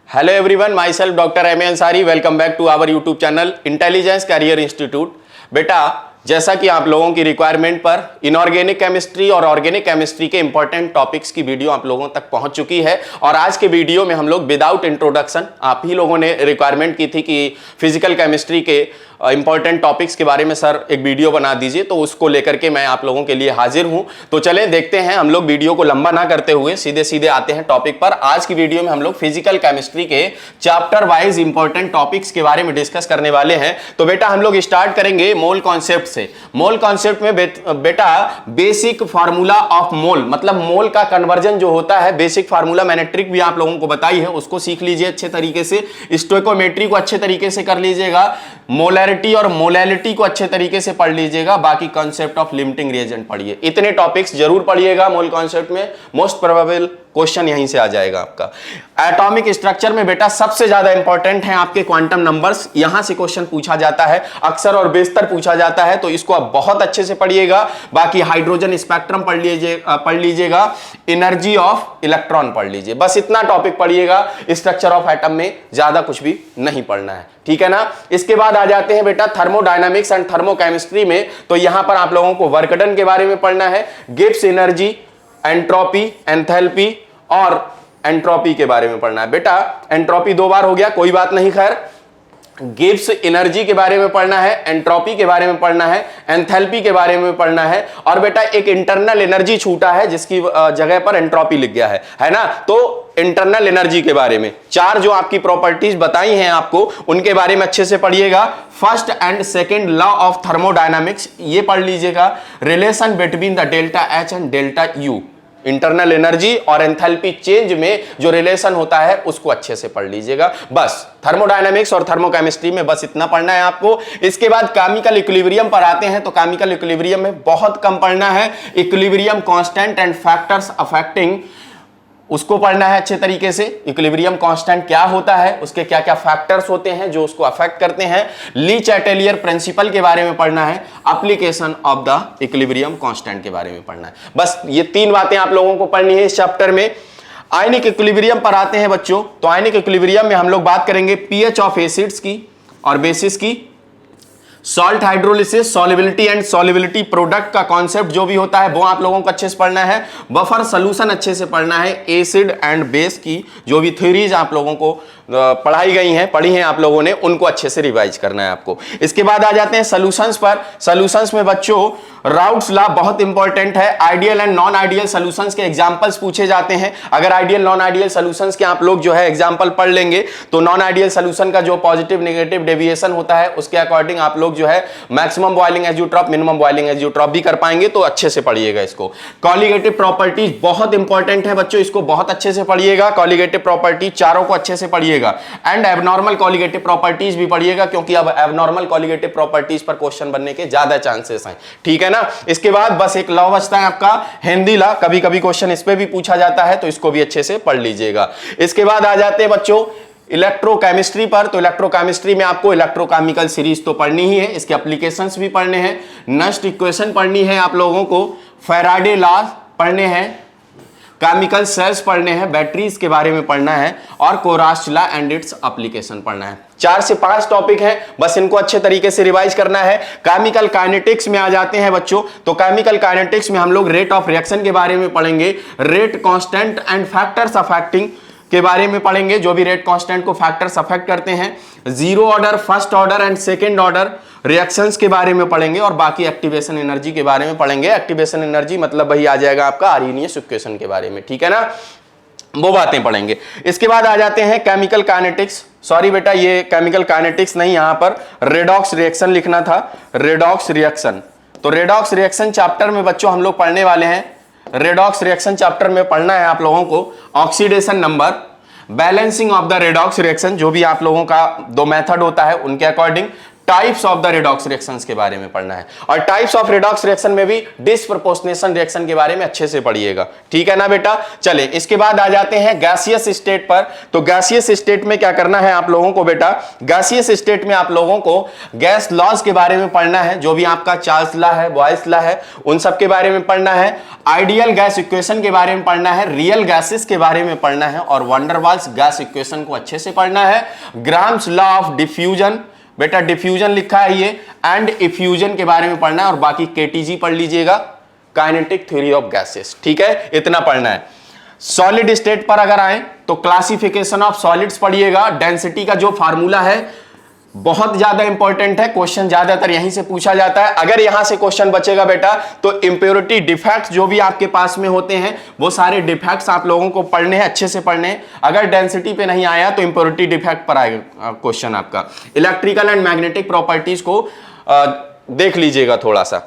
Hello everyone, myself doctor M A Ansari. Welcome back to our YouTube channel Intelligence Career Institute. बेटा, जैसा कि आप लोगों की रिक्वायरमेंट पर इनऑर्गेनिक केमिस्ट्री और ऑर्गेनिक केमिस्ट्री के इंपॉर्टेंट टॉपिक्स की वीडियो आप लोगों तक पहुंच चुकी है और आज के वीडियो में हम लोग विदाउट इंट्रोडक्शन, आप ही लोगों ने रिक्वायरमेंट की थी कि फिजिकल केमिस्ट्री के इंपॉर्टेंट टॉपिक्स के बारे में सर एक वीडियो बना दीजिए, तो उसको लेकर के मैं आप लोगों के लिए हाजिर हूं। तो चलें देखते हैं, हम लोग वीडियो को लंबा ना करते हुए सीधे सीधे आते हैं टॉपिक पर। आज की वीडियो में हम लोग फिजिकल केमिस्ट्री के चैप्टर वाइज इंपॉर्टेंट टॉपिक्स के बारे में डिस्कस करने वाले हैं। तो बेटा हम लोग स्टार्ट करेंगे मोल कॉन्सेप्ट से। मोल कॉन्सेप्ट में बेटा बेसिक फार्मूला ऑफ मोल, मतलब मोल का कन्वर्जन जो होता है, बेसिक फार्मूला मैंने ट्रिक भी आप लोगों को बताई है, उसको सीख लीजिए अच्छे तरीके से। स्टोइकोमेट्री को अच्छे तरीके से कर लीजिएगा, मोलैरिटी और मोलैलिटी को अच्छे तरीके से पढ़ लीजिएगा, बाकी कॉन्सेप्ट ऑफ लिमिटिंग रिएजेंट पढ़िए। इतने टॉपिक्स जरूर पढ़िएगा मोल कॉन्सेप्ट में, मोस्ट प्रोबेबल क्वेश्चन यहीं से आ जाएगा आपका। एटॉमिक स्ट्रक्चर में बेटा सबसे ज्यादा इंपॉर्टेंट है आपके क्वांटम नंबर्स, यहां से क्वेश्चन पूछा जाता है, अक्सर और बेशतर पूछा जाता है, तो इसको आप बहुत अच्छे से पढ़िएगा। बाकी हाइड्रोजन स्पेक्ट्रम पढ़ लीजिएगा, एनर्जी ऑफ इलेक्ट्रॉन पढ़ लीजिए, बस इतना टॉपिक पढ़िएगा। स्ट्रक्चर ऑफ एटम में ज्यादा कुछ भी नहीं पढ़ना है, ठीक है ना। इसके बाद आ जाते हैं बेटा थर्मोडायनामिक्स एंड थर्मोकेमिस्ट्री में। तो यहां पर आप लोगों को वर्क डन के बारे में पढ़ना है, गिब्स एनर्जी, एंट्रोपी, एंथैल्पी और एंट्रोपी के बारे में पढ़ना है। बेटा एंट्रोपी दो बार हो गया, कोई बात नहीं, खैर गिब्स एनर्जी के बारे में पढ़ना है, एंट्रोपी के बारे में पढ़ना है, एंथैल्पी के बारे में पढ़ना है, और बेटा एक इंटरनल एनर्जी छूटा है जिसकी जगह पर एंट्रोपी लिख गया है ना। तो इंटरनल एनर्जी के बारे में चार जो आपकी प्रॉपर्टीज बताई हैं आपको, उनके बारे में अच्छे से पढ़िएगा। First and second law of thermodynamics ये पढ़ लीजिएगा। Relation between the delta H and delta U, internal energy और एंथैल्पी चेंज में जो रिलेशन होता है उसको अच्छे से पढ़ लीजिएगा। बस थर्मोडायनामिक्स और थर्मोकेमिस्ट्री में बस इतना पढ़ना है आपको। इसके बाद केमिकल इक्विलिब्रियम पर आते हैं, तो केमिकल इक्विलिब्रियम में बहुत कम पढ़ना है। Equilibrium constant and factors affecting, उसको पढ़ना है अच्छे तरीके से। इक्विलिब्रियम कांस्टेंट क्या होता है, उसके क्या क्या फैक्टर्स होते हैं जो उसको अफेक्ट करते हैं। ली चैटेलियर प्रिंसिपल के बारे में पढ़ना है, application of the equilibrium constant के बारे में पढ़ना है। बस ये तीन बातें आप लोगों को पढ़नी है इस चैप्टर में। आयनिक इक्विलिब्रियम पर आते हैं बच्चों, तो आयनिक इक्विलिब्रियम में हम लोग बात करेंगे पीएच ऑफ एसिड्स की और बेसिस की, salt hydrolysis, solubility and solubility product का कॉन्सेप्ट जो भी होता है वो आप लोगों को अच्छे से पढ़ना है। बफर सॉल्यूशन अच्छे से पढ़ना है। एसिड एंड बेस की जो भी थ्योरीज आप लोगों को पढ़ाई गई हैं, पढ़ी हैं आप लोगों ने, उनको अच्छे से रिवाइज करना है आपको। इसके बाद आ जाते हैं सॉल्यूशंस पर। सॉल्यूशंस में बच्चों राउट्स लॉ बहुत इंपॉर्टेंट है। Ideal and non ideal solutions के एग्जांपल्स पूछे जाते हैं। अगर आइडियल नॉन आइडियल सॉल्यूशंस के आप लोग जो है एग्जांपल पढ़ लेंगे, तो नॉन आइडियल सॉल्यूशन का जो पॉजिटिव नेगेटिव डेविएशन होता है उसके अकॉर्डिंग आप लोग जो है maximum boiling azeotrope, minimum boiling azeotrope भी कर पाएंगे, तो अच्छे से पढ़िएगा इसको। कॉलिगेटिव प्रॉपर्टीज बहुत इंपॉर्टेंट है बच्चों, इसको बहुत अच्छे से पढ़िएगा। कॉलिगेटिव प्रॉपर्टी चारों को अच्छे से पढ़िएगा। एंड एबनॉर्मल कॉलिगेटिव प्रॉपर्टीज भी पढ़िएगा, क्योंकि अब एबनॉर्मल कॉलिगेटिव प्रॉपर्टीज पर क्वेश्चन बनने के ज्यादा चांसेस हैं, ठीक है ना। इसके बाद बस एक लॉ बचता है आपका हेनरी लॉ, कभी कभी क्वेश्चन इस पे भी पूछा जाता है, तो इसको भी अच्छे से पढ़ लीजिएगा। इसके बाद आ जाते हैं बच्चों इलेक्ट्रोकेमिस्ट्री पर। तो इलेक्ट्रोकेमिस्ट्री में आपको इलेक्ट्रोकेमिकल सीरीज तो पढ़नी ही है, इसके एप्लीकेशंस भी पढ़ने हैं, नस्ट इक्वेशन पढ़नी है आप लोगों को, फैराडे लॉ पढ़ने हैं, केमिकल सेल्स पढ़ने हैं, बैटरीज के बारे में पढ़ना है, और कोरास्ट लॉ एंड इट्स एप्लीकेशन पढ़ना है। 4 से 5 टॉपिक हैं, बस इनको अच्छे तरीके से रिवाइज करना है। केमिकल काइनेटिक्स में आ जाते हैं बच्चों, तो केमिकल काइनेटिक्स में हम लोग रेट ऑफ रिएक्शन के बारे में पढ़ेंगे, rate constant and factors affecting के बारे में पढ़ेंगे, जो भी रेट कांस्टेंट को फैक्टर्स अफेक्ट करते हैं। Zero order, first order and second order reactions के बारे में पढ़ेंगे, और बाकी एक्टिवेशन एनर्जी के बारे में पढ़ेंगे। एक्टिवेशन एनर्जी मतलब वही आ जाएगा आपका आर्हेनियस इक्वेशन के बारे में, ठीक है ना, वो बातें पढ़ेंगे। इसके बाद आ जाते हैं केमिकल काइनेटिक्स। सॉरी बेटा, ये केमिकल काइनेटिक्स नहीं, यहां पर रेडॉक्स रिएक्शन लिखना था, रेडॉक्स रिएक्शन। तो रेडॉक्स रिएक्शन चैप्टर में बच्चों हम लोग पढ़ने वाले हैं। रेडॉक्स रिएक्शन चैप्टर में पढ़ना है आप लोगों को oxidation number, balancing of the redox reaction, जो भी आप लोगों का 2 मेथड होता है उनके according, types of the redox reactions के बारे में पढ़ना है, और टाइप्स ऑफ रेडॉक्स रिएक्शन में भी डिस्प्रपोर्शनेशन रिएक्शन के बारे में अच्छे से पढ़िएगा, ठीक है ना बेटा। चले इसके बाद आ जाते हैं गैसियस स्टेट पर। तो गैसियस स्टेट में क्या करना है आप लोगों को बेटा, गैसियस स्टेट में आप लोगों को गैस लॉज के बारे में पढ़ना है, जो भी आपका चार्ल्स लॉ है, बॉयल्स लॉ है, उन सब के बारे में पढ़ना है, आइडियल गैस इक्वेशन के बारे में पढ़ना है, रियल गैसेस के बारे में पढ़ना है, और वंडरवाल्स गैस इक्वेशन को अच्छे से पढ़ना है, ग्राम्स लॉ ऑफ डिफ्यूजन, बेटा डिफ्यूजन लिखा है ये, एंड इफ्यूजन के बारे में पढ़ना है, और बाकी केटीजी पढ़ लीजिएगा, काइनेटिक थ्योरी ऑफ गैसेस, ठीक है, इतना पढ़ना है। सॉलिड स्टेट पर अगर आए तो क्लासिफिकेशन ऑफ सॉलिड्स पढ़िएगा, डेंसिटी का जो फार्मूला है बहुत ज्यादा इंपॉर्टेंट है, क्वेश्चन ज्यादातर यहीं से पूछा जाता है। अगर यहां से क्वेश्चन बचेगा बेटा तो इम्प्योरिटी डिफेक्ट्स जो भी आपके पास में होते हैं वो सारे डिफेक्ट्स आप लोगों को पढ़ने हैं, अच्छे से पढ़ने हैं। अगर डेंसिटी पे नहीं आया तो इम्प्योरिटी डिफेक्ट पर आएगा क्वेश्चन आपका। इलेक्ट्रिकल एंड मैग्नेटिक प्रॉपर्टीज को देख लीजिएगा थोड़ा सा।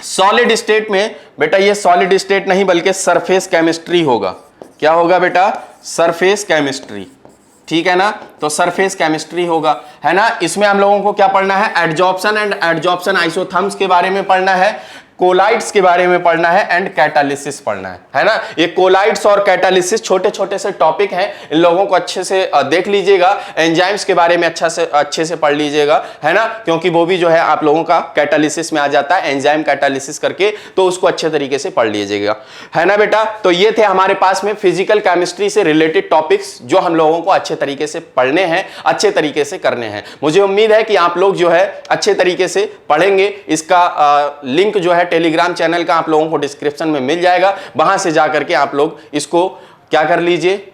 सॉलिड स्टेट में बेटा ये सॉलिड स्टेट नहीं बल्कि सरफेस केमिस्ट्री होगा। क्या होगा बेटा? सरफेस केमिस्ट्री, ठीक है ना। तो सरफेस केमिस्ट्री होगा, है ना। इसमें हम लोगों को क्या पढ़ना है? एडजॉर्प्शन एंड एडजॉर्प्शन आइसोथर्म्स के बारे में पढ़ना है, कोलाइड्स के बारे में पढ़ना है, एंड कैटालिसिस पढ़ना है ना। ये कोलाइड्स और कैटालिसिस छोटे छोटे से टॉपिक हैं, इन लोगों को अच्छे से देख लीजिएगा। एंजाइम्स के बारे में अच्छे से पढ़ लीजिएगा, है ना, क्योंकि वो भी जो है आप लोगों का कैटालिसिस में आ जाता है, एंजाइम कैटालिसिस करके, तो उसको अच्छे तरीके से पढ़ लीजिएगा, है ना बेटा। तो ये थे हमारे पास में फिजिकल केमिस्ट्री से रिलेटेड टॉपिक्स जो हम लोगों को अच्छे तरीके से पढ़ने हैं, अच्छे तरीके से करने हैं। मुझे उम्मीद है कि आप लोग जो है अच्छे तरीके से पढ़ेंगे। इसका लिंक जो है टेलीग्राम चैनल का आप लोगों को डिस्क्रिप्शन में मिल जाएगा, वहां से जाकर के आप लोग इसको क्या कर लीजिए,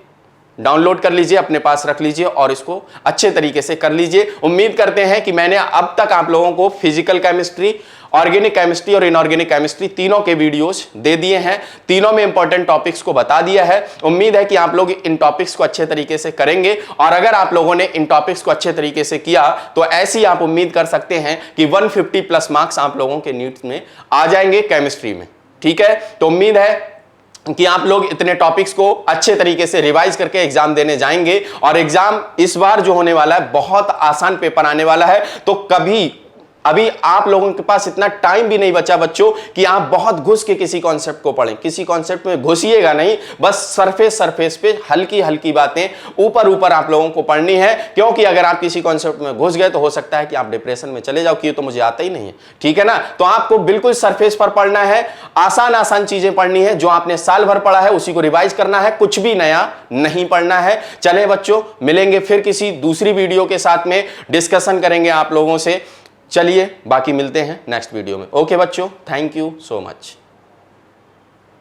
डाउनलोड कर लीजिए, अपने पास रख लीजिए और इसको अच्छे तरीके से कर लीजिए। उम्मीद करते हैं कि मैंने अब तक आप लोगों को फिजिकल केमिस्ट्री, ऑर्गेनिक केमिस्ट्री और इनऑर्गेनिक केमिस्ट्री तीनों के वीडियोस दे दिए हैं, तीनों में इंपॉर्टेंट टॉपिक्स को बता दिया है। उम्मीद है कि आप लोग इन टॉपिक्स को अच्छे तरीके से करेंगे, और अगर आप लोगों ने इन टॉपिक्स को अच्छे तरीके से किया तो ऐसी आप उम्मीद कर सकते हैं कि 150 प्लस मार्क्स आप लोगों के नीट में आ जाएंगे केमिस्ट्री में, ठीक है। तो उम्मीद है कि आप लोग इतने टॉपिक्स को अच्छे तरीके से रिवाइज करके एग्जाम देने जाएंगे, और एग्जाम इस बार जो होने वाला है बहुत आसान पेपर आने वाला है। तो अभी आप लोगों के पास इतना टाइम भी नहीं बचा बच्चों कि आप बहुत घुस के किसी कॉन्सेप्ट को पढ़ें। किसी कॉन्सेप्ट में घुसिएगा नहीं, बस सरफेस पे हल्की हल्की बातें ऊपर आप लोगों को पढ़नी है, क्योंकि अगर आप किसी कॉन्सेप्ट में घुस गए तो हो सकता है कि आप डिप्रेशन में चले जाओ कि ये तो मुझे आता ही नहीं है, ठीक है ना। तो आपको बिल्कुल सरफेस पर पढ़ना है, आसान चीजें पढ़नी है, जो आपने साल भर पढ़ा है उसी को रिवाइज करना है, कुछ भी नया नहीं पढ़ना है। चले बच्चों, मिलेंगे फिर किसी दूसरी वीडियो के साथ में, डिस्कशन करेंगे आप लोगों से। चलिए बाकी मिलते हैं नेक्स्ट वीडियो में। ओके बच्चों, थैंक यू सो मच।